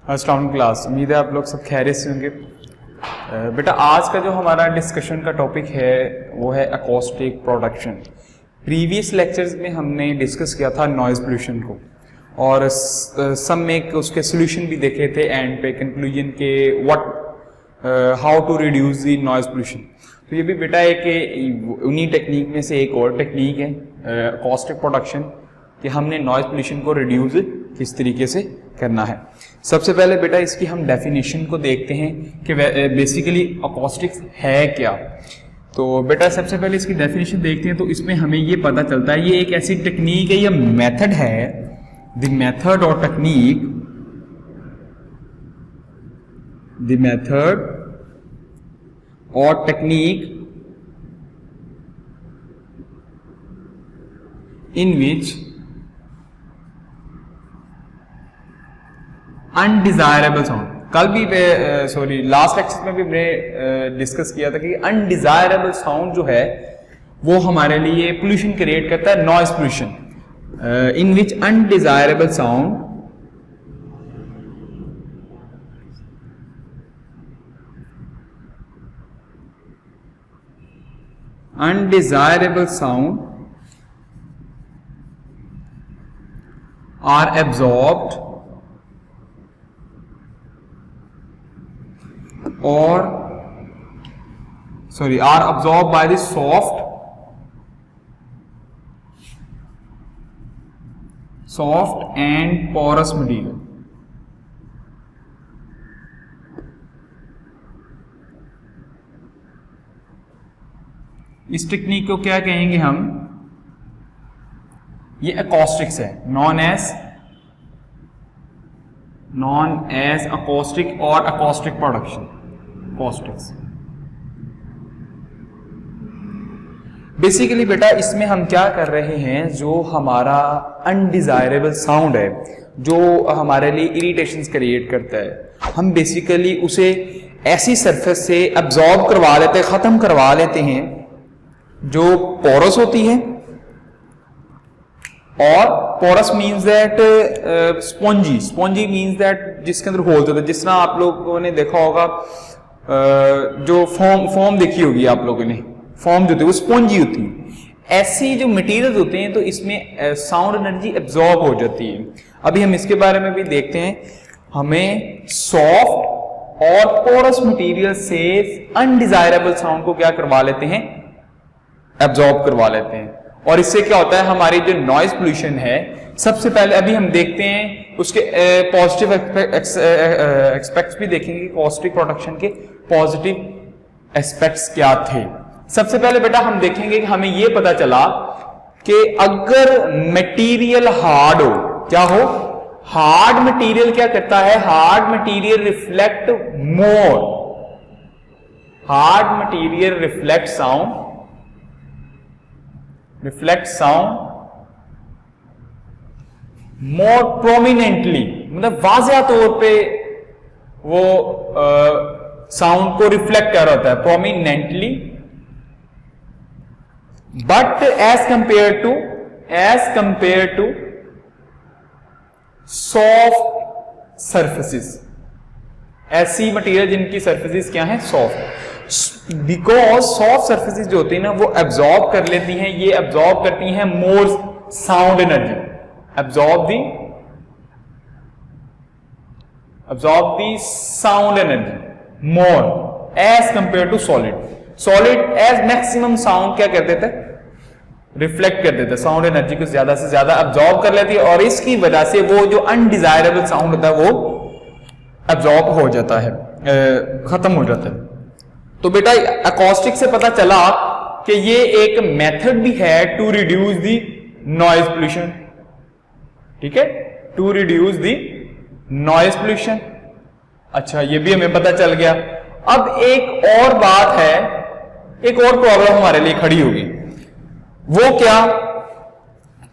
अस्सलाम क्लास, उम्मीद है आप लोग सब खैरियत से होंगे। बेटा आज का जो हमारा डिस्कशन का टॉपिक है वो है अकॉस्टिक प्रोडक्शन। प्रीवियस लेक्चर्स में हमने डिस्कस किया था नॉइज़ पोल्यूशन को और सब में उसके सोल्यूशन भी देखे थे एंड पे कंक्लूजन के how to reduce the noise pollution. तो ये भी बेटा एक उन्हीं टेक्निक में से एक और टेक्निक है अकॉस्टिक प्रोडक्शन कि हमने नॉइज़ पोल्यूशन को रिड्यूस किस तरीके से करना है। सबसे पहले बेटा इसकी हम डेफिनेशन को देखते हैं कि बेसिकली अकॉस्टिक्स है क्या। तो बेटा सबसे पहले इसकी डेफिनेशन देखते हैं तो इसमें हमें ये पता चलता है ये एक ऐसी टेक्निक है, ये मेथड है, द मेथड और टेक्निक, द मेथड और technique in which undesirable sound, कल भी लास्ट लेक्चर में भी हमने डिस्कस किया था कि अनडिजायरेबल साउंड जो है वो हमारे लिए पोल्यूशन क्रिएट करता है, noise pollution. In which undesirable sound are absorbed by the soft and porous material. इस टेक्निक को क्या कहेंगे हम? ये अकॉस्टिक्स है, नॉन एज अकॉस्टिक और अकॉस्टिक प्रोडक्शन, अकॉस्टिक्स। बेसिकली बेटा इसमें हम क्या कर रहे हैं, जो हमारा अनडिजायरेबल साउंड है जो हमारे लिए इरिटेशंस क्रिएट करता है, हम बेसिकली उसे ऐसी सरफेस से एब्जॉर्ब करवा लेते हैं, खत्म करवा लेते हैं जो पोरस होती है। और porous means that spongy means that जिसके अंदर होल्स होते हैं। जिस तरह आप लोगों ने देखा होगा जो फॉर्म देखी होगी आप लोगों ने, फॉर्म जो होती है वो स्पॉन्जी होती है। ऐसी जो मटेरियल्स होते हैं तो इसमें साउंड एनर्जी एब्जॉर्ब हो जाती है। अभी हम इसके बारे में भी देखते हैं। हमें सॉफ्ट और पोरस मटेरियल से अनडिजायरेबल साउंड को क्या करवा लेते हैं, एब्जॉर्ब करवा लेते हैं। और इससे क्या होता है, हमारी जो नॉइज पोल्यूशन है, सबसे पहले अभी हम देखते हैं उसके पॉजिटिव एस्पेक्ट्स भी देखेंगे, अकॉस्टिक प्रोडक्शन के पॉजिटिव एस्पेक्ट्स क्या थे। सबसे पहले बेटा हम देखेंगे कि हमें यह पता चला कि अगर मटेरियल हार्ड हो, क्या हो, हार्ड मटेरियल क्या करता है, hard material reflect more, hard material reflect sound more prominently, मतलब वाज़िया तौर पे वो साउंड को रिफ्लेक्ट कर रहा होता है, prominently. But as compare to soft surfaces, ऐसी मटेरियल जिनकी सरफेसेस क्या है, सॉफ्ट। बिकॉज सॉफ्ट सरफेसेस जो होती है ना वो एब्जॉर्ब कर लेती हैं, ये एब्जॉर्ब करती हैं more sound energy, absorb the sound energy more as compare to solid as maximum sound क्या कर देता है, रिफ्लेक्ट कर देता है, साउंड एनर्जी को ज्यादा से ज्यादा एब्जॉर्ब कर लेती है और इसकी वजह से वो जो अनडिजायरेबल साउंड होता है वो एब्जॉर्ब हो जाता है, खत्म हो जाता है। तो बेटा अकॉस्टिक से पता चला कि ये एक मेथड भी है to reduce the noise pollution, ठीक है, to reduce the noise pollution. अच्छा, ये भी हमें पता चल गया। अब एक और बात है, एक और प्रॉब्लम हमारे लिए खड़ी होगी, वो क्या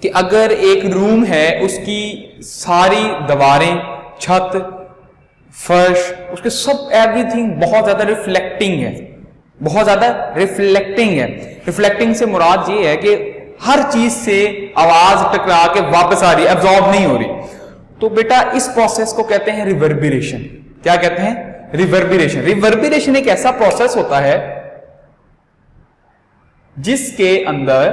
कि अगर एक रूम है, उसकी सारी दीवारें, छत, फर्श, उसके सब एवरीथिंग बहुत ज्यादा रिफ्लेक्टिंग है, बहुत ज्यादा रिफ्लेक्टिंग है। रिफ्लेक्टिंग से मुराद ये है कि हर चीज से आवाज टकरा के वापस आ रही है, एब्जॉर्ब नहीं हो रही। तो बेटा इस प्रोसेस को कहते हैं रिवर्बरेशन। क्या कहते हैं? रिवर्बरेशन। रिवर्बरेशन एक ऐसा प्रोसेस होता है जिसके अंदर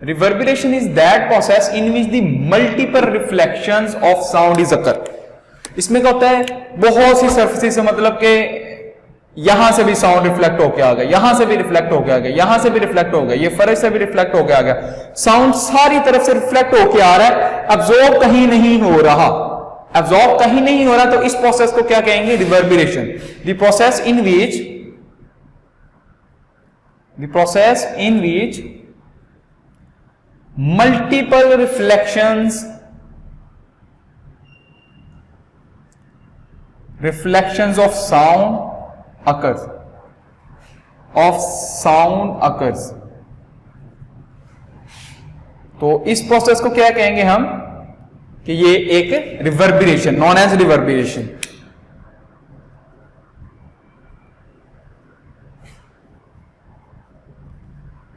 reverberation is that process in which the multiple reflections of sound is occur. इसमें क्या होता है, बहुत सी सरफेसेस से, मतलब कि यहां से भी साउंड रिफ्लेक्ट होके आ गया, यहां से भी रिफ्लेक्ट होके आ गया, यहां से भी रिफ्लेक्ट हो गया, ये फर्श से भी रिफ्लेक्ट होके आ गया, साउंड सारी तरफ से रिफ्लेक्ट होके आ रहा है, अब्जॉर्ब कहीं नहीं हो रहा, अब्जॉर्ब कहीं नहीं हो रहा, तो इस प्रोसेस को क्या कहेंगे? Reverberation. The process in which multiple reflections of sound occurs। तो इस प्रोसेस को क्या कहेंगे हम? कि ये एक reverberation, known as reverberation.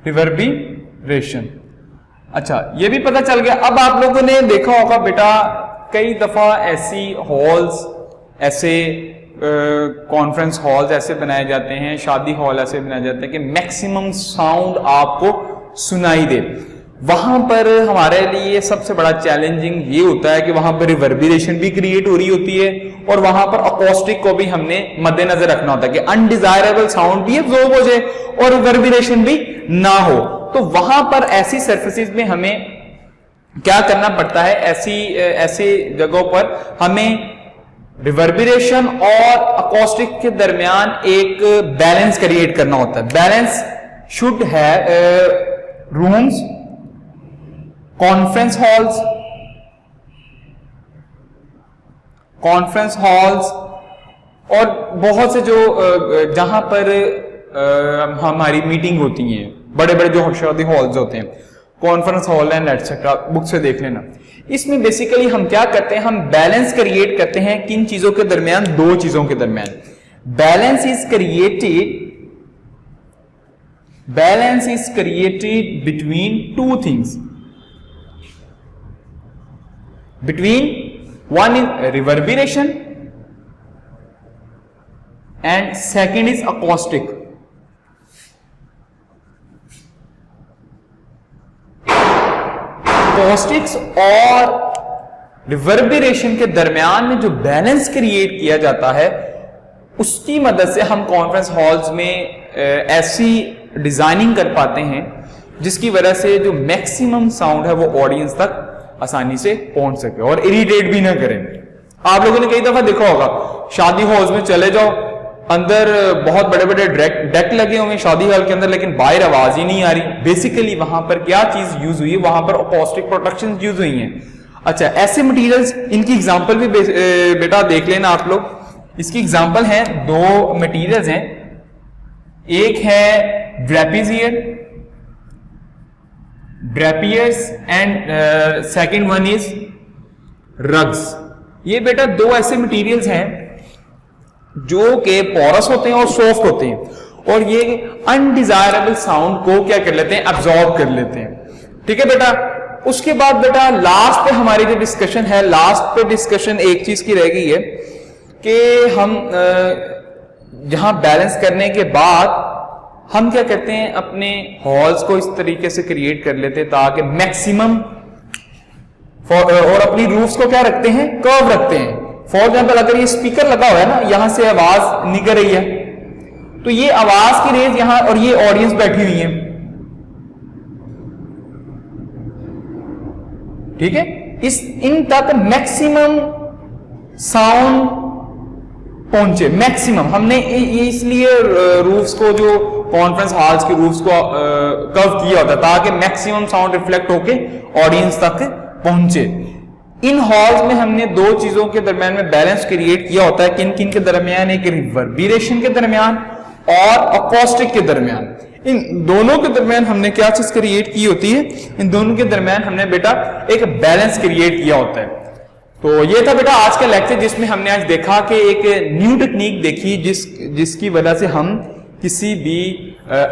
Reverberation. अच्छा, ये भी पता चल गया। अब आप लोगों ने देखा होगा बेटा, कई दफा ऐसी हॉल्स, ऐसे कॉन्फ्रेंस हॉल्स ऐसे बनाए जाते हैं, शादी हॉल ऐसे बनाए जाते हैं कि मैक्सिमम साउंड आपको सुनाई दे। वहां पर हमारे लिए सबसे बड़ा चैलेंजिंग ये होता है कि वहां पर रिवर्बरेशन भी क्रिएट हो रही होती है और वहां पर अकॉस्टिक को भी हमने मद्देनजर रखना होता है कि अनडिजायरेबल साउंड भी एब्जॉर्ब हो जाए और रिवर्बरेशन भी ना हो। तो वहां पर ऐसी सरफेसेस में हमें क्या करना पड़ता है? ऐसी जगहों पर हमें रिवर्बरेशन और अकॉस्टिक के दरमियान एक बैलेंस क्रिएट करना होता है। बैलेंस शुड है रूम्स, कॉन्फ्रेंस हॉल्स और बहुत से जो जहां पर हमारी मीटिंग होती है, बड़े बड़े जो शादी हॉल्स होते हैं, conference hall and etcetera, book से देख लेना। इसमें बेसिकली हम क्या करते हैं? हम बैलेंस क्रिएट करते हैं किन चीजों के दरमियान? दो चीजों के दरमियान। Balance is created between two things, between one is reverberation and second is acoustic. Acoustics और रिवर्बरेशन के दरमियान में जो बैलेंस क्रिएट किया जाता है, उसकी मदद से हम कॉन्फ्रेंस हॉल्स में ऐसी डिजाइनिंग कर पाते हैं जिसकी वजह से जो मैक्सिमम साउंड है वो ऑडियंस तक आसानी से पहुंच सके और इरिटेट भी ना करें। आप लोगों ने कई दफा देखा होगा, शादी हॉल्स में चले जाओ, अंदर बहुत बड़े बड़े डेक लगे होंगे शादी हॉल के अंदर, लेकिन बाहर आवाज ही नहीं आ रही। बेसिकली वहां पर क्या चीज यूज हुई है? वहां पर अकॉस्टिक प्रोटेक्शन यूज हुई हैं। अच्छा, ऐसे मटेरियल्स, इनकी एग्जांपल भी बेटा देख लेना आप लोग। इसकी एग्जांपल है, दो मटेरियल्स हैं, एक है draperies and second one is rugs. ये बेटा दो ऐसे मटेरियल्स हैं जो के पोरस होते हैं और सॉफ्ट होते हैं, और ये अनडिजायरेबल साउंड को क्या कर लेते हैं? अब्सॉर्ब कर लेते हैं। ठीक है बेटा। उसके बाद बेटा लास्ट पे हमारी जो डिस्कशन है, लास्ट पे डिस्कशन एक चीज की रह गई है कि हम जहां बैलेंस करने के बाद हम क्या कहते हैं, अपने हॉल्स को इस तरीके से क्रिएट कर लेते हैं ताकि मैक्सिमम, और अपनी रूफ्स को क्या रखते हैं? कर्व रखते हैं। फॉर एग्जाम्पल, अगर ये स्पीकर लगा हुआ है ना, यहां से आवाज निकल रही है, तो ये आवाज की रेंज यहां, और ये ऑडियंस बैठी हुई है, ठीक है, इन तक मैक्सिमम साउंड पहुंचे। मैक्सिमम हमने ये इसलिए रूफ्स को, जो कॉन्फ्रेंस हॉल्स की रूफ्स को कर्व किया होता है ताकि मैक्सिमम साउंड रिफ्लेक्ट होके ऑडियंस तक पहुंचे। इन हॉल्स में हमने दो चीजों के दरमियान में बैलेंस क्रिएट किया होता है। किन किन के दरमियान? एक रिवर्बरेशन के दरमियान और अकॉस्टिक के दरमियान। इन दोनों के दरमियान हमने क्या चीज क्रिएट की होती है? इन दोनों के दरमियान हमने बेटा एक बैलेंस क्रिएट किया होता है। तो ये था बेटा आज का लेक्चर, जिसमें हमने आज देखा कि एक न्यू टेक्निक देखी जिसकी वजह से हम किसी भी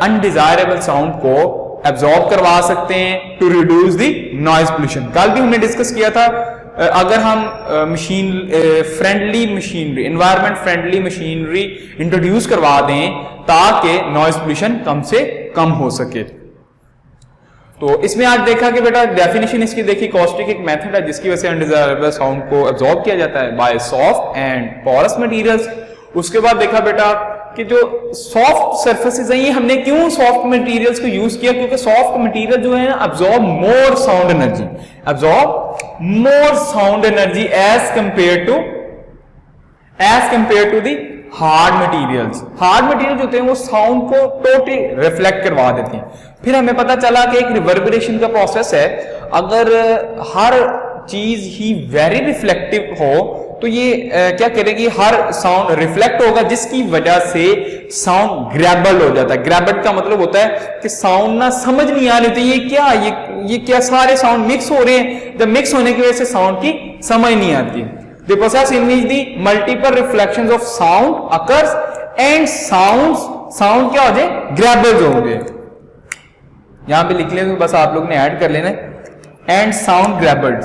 अनडिजायरेबल साउंड को एब्जॉर्ब करवा सकते हैं to reduce the noise pollution. कल भी हमने डिस्कस किया था अगर हम machine friendly machinery, environment friendly machinery introduce करवा दें ताकि नॉइज पोल्यूशन कम से कम हो सके। तो इसमें आज देखा कि बेटा डेफिनेशन इसकी देखी, कॉस्टिक एक मेथड है जिसकी वजह से अनडिजायरेबल साउंड को एब्जॉर्ब किया जाता है by soft and porous materials. उसके बाद देखा बेटा कि जो सॉफ्ट सरफेसेस हैं, ये हमने क्यों सॉफ्ट मटेरियल्स को यूज किया, क्योंकि सॉफ्ट मटेरियल जो है absorb more sound energy, absorb more sound energy as compare to the hard materials. Hard material होते हैं वो साउंड को टोटली रिफ्लेक्ट करवा देते हैं। फिर हमें पता चला कि एक रिवर्बरेशन का प्रोसेस है, अगर हर चीज ही वेरी रिफ्लेक्टिव हो तो ये क्या करेगी, हर साउंड रिफ्लेक्ट होगा जिसकी वजह से साउंड ग्रैबल्ड हो जाता है। ग्रैबल्ड का मतलब होता है कि साउंड ना समझ नहीं आ रही थी ये क्या सारे साउंड मिक्स हो रहे हैं, जब मिक्स होने की वजह से साउंड की समझ नहीं आती। The process in which the multiple reflections of sound occurs and sound क्या हो जाए, ग्रैबल्ड हो गए। यहां पे लिख लें तो बस आप लोग ने ऐड कर लेना एंड साउंड ग्रैबल्ड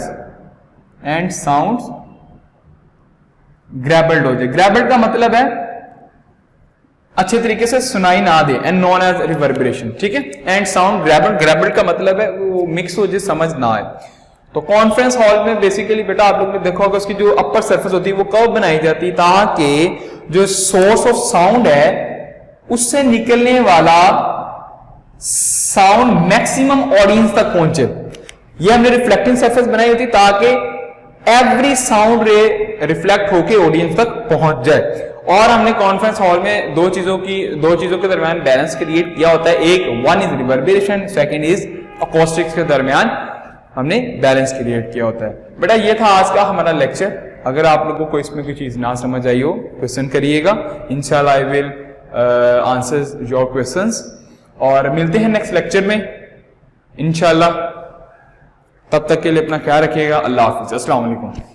हो जाए। ग्रैबल्ड का मतलब है अच्छे तरीके से सुनाई ना दे एंड नॉन एज रिवर्बरेशन, ठीक है। एंड साउंड ग्रैबल्ड का मतलब है वो मिक्स हो जाए, समझ ना आए। तो कॉन्फ्रेंस हॉल में बेसिकली बेटा आप लोग ने देखा होगा उसकी जो अपर सरफेस होती है वो कर्व बनाई जाती है ताकि जो सोर्स ऑफ साउंड है उससे निकलने वाला साउंड मैक्सिमम ऑडियंस तक पहुंचे। ये हमने रिफ्लेक्टिंग सरफेस बनाई होती ताकि एवरी साउंड रे रिफ्लेक्ट होके ऑडियंस तक पहुंच जाए। और हमने कॉन्फ्रेंस हॉल में दो चीजों के दरमियान बैलेंस क्रिएट किया होता है, एक one is reverberation, second is acoustics के दरमियान हमने बैलेंस क्रिएट किया होता है। बेटा ये था आज का हमारा लेक्चर। अगर आप लोगों को इसमें कोई चीज ना समझ आई हो क्वेश्चन करिएगा, इंशाल्लाह I will answer your questions. और मिलते हैं नेक्स्ट लेक्चर में इंशाल्लाह। तब तक के लिए अपना ख्याल रखिएगा। अल्लाह हाफिज, अस्सलाम वालेकुम।